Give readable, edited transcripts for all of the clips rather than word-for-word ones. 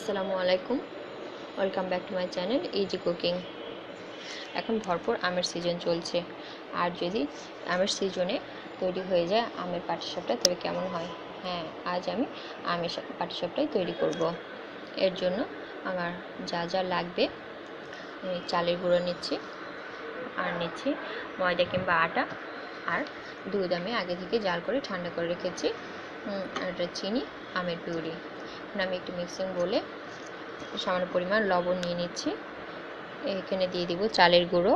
আসসালামু আলাইকুম, welcome back to my channel easy cooking. এখন ভরপুর আমের সিজন চলছে, আর যদি আমের সিজনে তৈরি হয়ে যায় আমের পাটিসাপটা তবে কেমন হয়। হ্যাঁ, আজ আমি আমের পাটিসাপটাই তৈরি করব। এর জন্য আমার যা যা লাগবে, আমি চালের গুঁড়ো নিচ্ছি, আর নিচ্ছি ময়দা কিংবা আটা, আর দুধ আমি আগে থেকে জাল করে ঠান্ডা করে রেখেছি, আর চিনি, আমের পিউরি। এখন আমি একটু মিক্সিং বলে সামান্য পরিমাণ লবণ নিয়ে নিচ্ছি। এখানে দিয়ে দিব চালের গুঁড়ো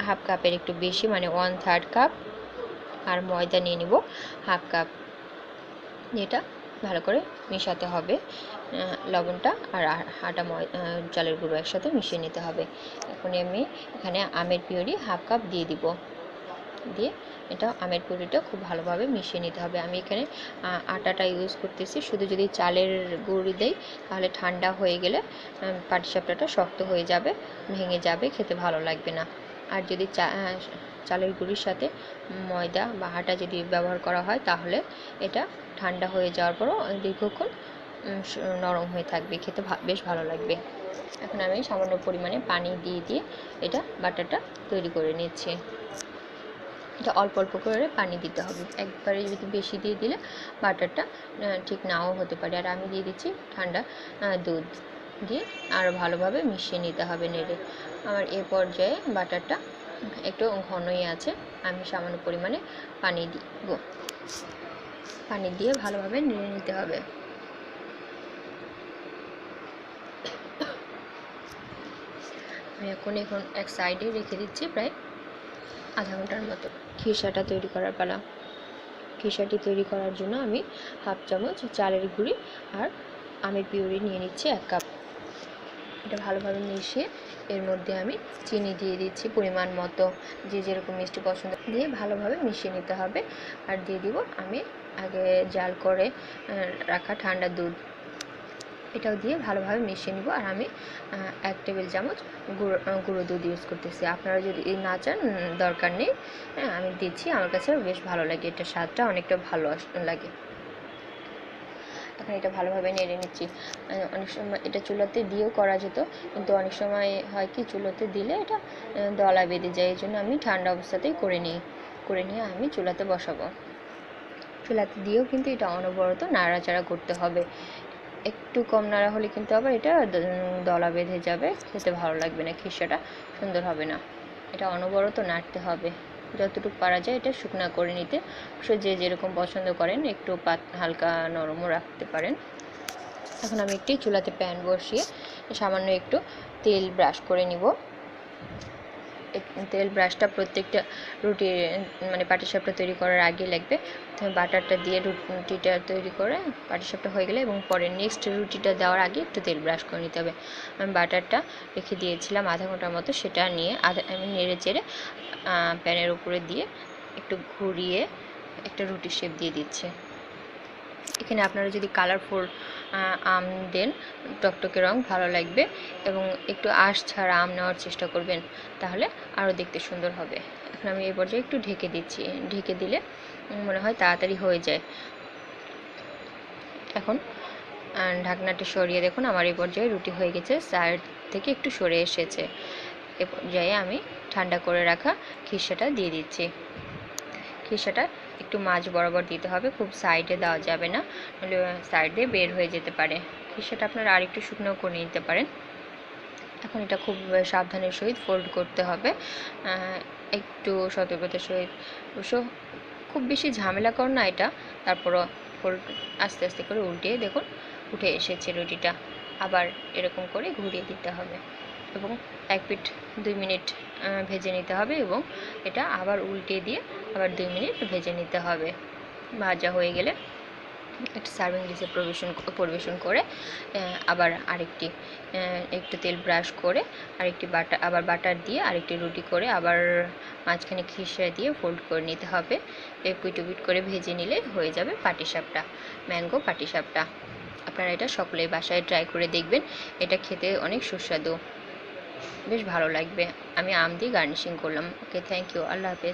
হাফ কাপের একটু বেশি, মানে 1/3 কাপ, আর ময়দা নিয়ে নিব হাফ কাপ। এটা ভালো করে মেশাতে হবে, লবণটা আর আটা চালের গুঁড়ো একসাথে মিশিয়ে নিতে হবে। এখন আমি এখানে আমের পিউরি হাফ কাপ দিয়ে দিব, দিয়ে এটা আমের পিউরিটা খুব ভালোভাবে মিশিয়ে নিতে হবে। আমি এখানে আটাটা ইউজ করতেছি, শুধু যদি চালের গুঁড়ি দেই তাহলে ঠান্ডা হয়ে গেলে পাটিসাপটাটা শক্ত হয়ে যাবে, ভেঙে যাবে, খেতে ভালো লাগবে না। আর যদি চালের গুঁড়ির সাথে ময়দা বা আটা যদি ব্যবহার করা হয় তাহলে এটা ঠান্ডা হয়ে যাওয়ার পরও দীর্ঘক্ষণ নরম হয়ে থাকবে, খেতে বেশ ভালো লাগবে। এখন আমি সামান্য পরিমাণে পানি দিয়ে এটা বাটারটা তৈরি করে নিচ্ছি। এটা অল্প অল্প করে পানি দিতে হবে, একবারে যদি বেশি দিয়ে দিলে বাটারটা ঠিক নাও হতে পারে। আর আমি দিয়ে দিচ্ছি ঠান্ডা দুধ, দিয়ে আরও ভালোভাবে মিশিয়ে নিতে হবে নেড়ে। আমার এ পর্যায়ে বাটারটা একটু ঘনই আছে, আমি সামান্য পরিমাণে পানি দিব, পানি দিয়ে ভালোভাবে নেড়ে নিতে হবে। আমি এখন এক সাইডে রেখে দিচ্ছি প্রায় আধা ঘন্টার মতো। খিসাটা তৈরি করার পালা। খিসাটি তৈরি করার জন্য আমি হাফ চামচ চালের গুঁড়ি আর আমের পিউরি নিয়ে নিচ্ছি 1 কাপ। এটা ভালোভাবে মিশিয়ে এর মধ্যে আমি চিনি দিয়ে দিচ্ছি পরিমাণ মতো, যে যেরকম মিষ্টি পছন্দ, দিয়ে ভালোভাবে মিশিয়ে নিতে হবে। আর দিয়ে দিব আমি আগে জাল করে রাখা ঠান্ডা দুধ, এটাও দিয়ে ভালোভাবে মিশিয়ে নিব। আর আমি 1 টেবিল চামচ গুঁড়ো দুধ ইউজ করতেছি, আপনারা যদি না চান দরকার নেই, আমি দিচ্ছি, আমার কাছে বেশ ভালো লাগে, এটা স্বাদটা অনেকটা ভালো লাগে। এখন এটা ভালোভাবে নেড়ে নিচ্ছি। অনেক সময় এটা চুলাতে দিয়েও করা যেত, কিন্তু অনেক সময় হয় কি চুলাতে দিলে এটা দলা বেঁধে যায়, এই জন্য আমি ঠান্ডা অবস্থাতেই করে নিয়ে আমি চুলাতে বসাবো। চুলাতে দিয়েও কিন্তু এটা অনবরত নাড়াচাড়া করতে হবে, একটু কম নাড়া হলে কিন্তু আবার এটা দলা বেঁধে যাবে, খেতে ভালো লাগবে না, খিসাটা সুন্দর হবে না। এটা অনবরত নাড়তে হবে, যতটুকু পারা যায় এটা শুকনা করে নিতে। যে যেরকম পছন্দ করেন একটু হালকা নরমও রাখতে পারেন। এখন আমি একটি চুলাতে প্যান বসিয়ে সামান্য একটু তেল ব্রাশ করে নিব। তেল ব্রাশটা প্রত্যেকটা রুটি মানে পাটিসাপটা তৈরি করার আগে লাগবে। বাটারটা দিয়ে রুটিটা তৈরি করে পাটিসাপটা হয়ে গেলে এবং পরে নেক্সট রুটিটা দেওয়ার আগে একটু তেল ব্রাশ করে নিতে হবে। আমি বাটারটা রেখে দিয়েছিলাম আধা ঘন্টার মতো, সেটা নিয়ে আমি নেড়ে চেড়ে প্যানের উপরে দিয়ে একটু ঘুরিয়ে একটা রুটির শেপ দিয়ে দিচ্ছে। এখানে আপনারা যদি কালারফুল আম দেন টকটকে রং ভালো লাগবে, এবং একটু আঁশ ছাড়া আম নেওয়ার চেষ্টা করবেন, তাহলে আরও দেখতে সুন্দর হবে। এখন আমি এই পর্যায়ে একটু ঢেকে দিচ্ছি, ঢেকে দিলে মনে হয় তাড়াতাড়ি হয়ে যায়। এখন ঢাকনাটি সরিয়ে দেখুন আমার এই পর্যায়ে রুটি হয়ে গেছে, সাইড থেকে একটু সরে এসেছে। এ পর্যায়ে আমি ঠান্ডা করে রাখা খিসাটা দিয়ে দিচ্ছি। খিসাটা একটু মাঝ বরাবর দিতে হবে, খুব সাইডে দেওয়া যাবে না, নাহলে সাইড দিয়ে বের হয়ে যেতে পারে। খিসাটা আপনারা আর একটু শুকনো করে নিতে পারেন। এখন এটা খুব সাবধানের সহিত ফোল্ড করতে হবে, একটু সতর্কতার সহিত, অবশ্য খুব বেশি ঝামেলাকর না এটা, তারপরও ফোল্ড আস্তে আস্তে করে উল্টিয়ে দেখুন উঠে এসেছে রুটিটা। আবার এরকম করে ঘুরিয়ে দিতে হবে এবং 1 পিঠ 2 মিনিট ভেজে নিতে হবে, এবং এটা আবার উল্টে দিয়ে আবার 2 মিনিট ভেজে নিতে হবে। ভাজা হয়ে গেলে একটা সার্ভিং ডিশে পরিবেশন করে আবার আরেকটি একটু তেল ব্রাশ করে আরেকটি বাটার দিয়ে আরেকটি রুটি করে আবার মাঝখানে খিসা দিয়ে ফোল্ড করে নিতে হবে। এপিট ওপিট করে ভেজে নিলে হয়ে যাবে পাটিসাপটা, ম্যাঙ্গো পাটিসাপটা। আপনারা এটা সকলেই বাসায় ট্রাই করে দেখবেন, এটা খেতে অনেক সুস্বাদু, বেশ ভালো লাগবে। আমি আম দিয়ে গার্নিশিং করলাম। ওকে, থ্যাংক ইউ, আল্লাহ হাফেজ।